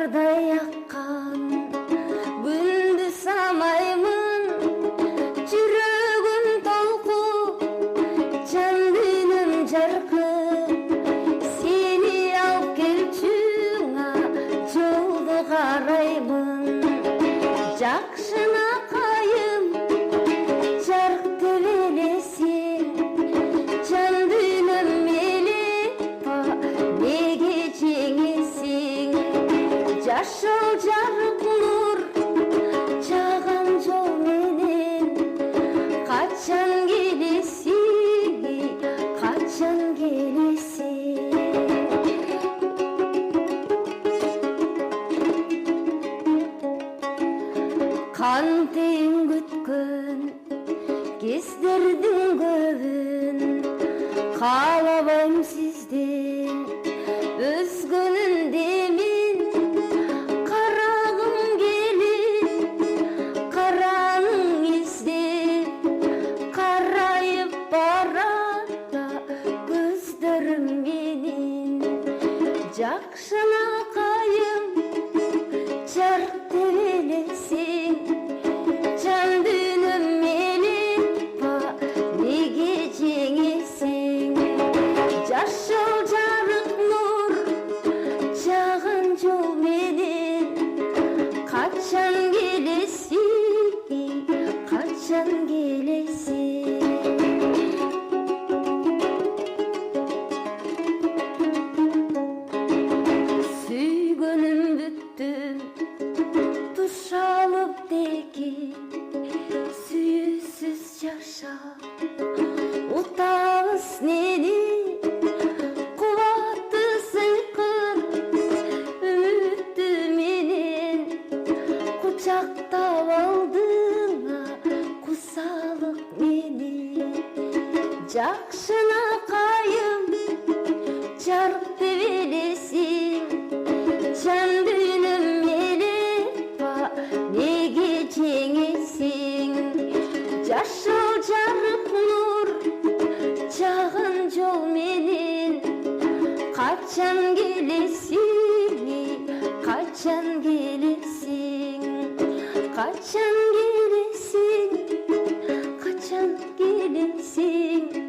Кардай аккан күндү самаймын, жүрөгүм толку, жан дүйнөм жаркын. Сени алып келчүңа жолду караймын. Жакшынакайым жарыкты белесиң, жан дүйнөм элеппа неге жеңесиң. Жашыл жарык нур жаган жол менен качан келесиң, качан келесиң. Кантейин күткөн кездердин көбүн каалабайм сизден өзгөнүн демин. Карагым келип караның издеп, карайып барат да көздөрүм менин. Жакшынакайым жарыкты белесиң, жан дүйнөм элеппа неге жеңесиң. Жашыл жарык нур жаган жол менен качан келесиң, качан келесиң. Сүйгөнүм бүттүм туш алып деки, сүйүүсүз жашап утабыз нени. Кубатты сыйкыр үмүттү менен кучактап алдыңа кусалык мени. Жакшынакайым жарыкты белесиң, жан дүйнөм элеппа неге жеңесиң. Жашыл жарык нур жаган жол менен качан келесиң, качан келесиң. Качан келесиң, качан келесиң.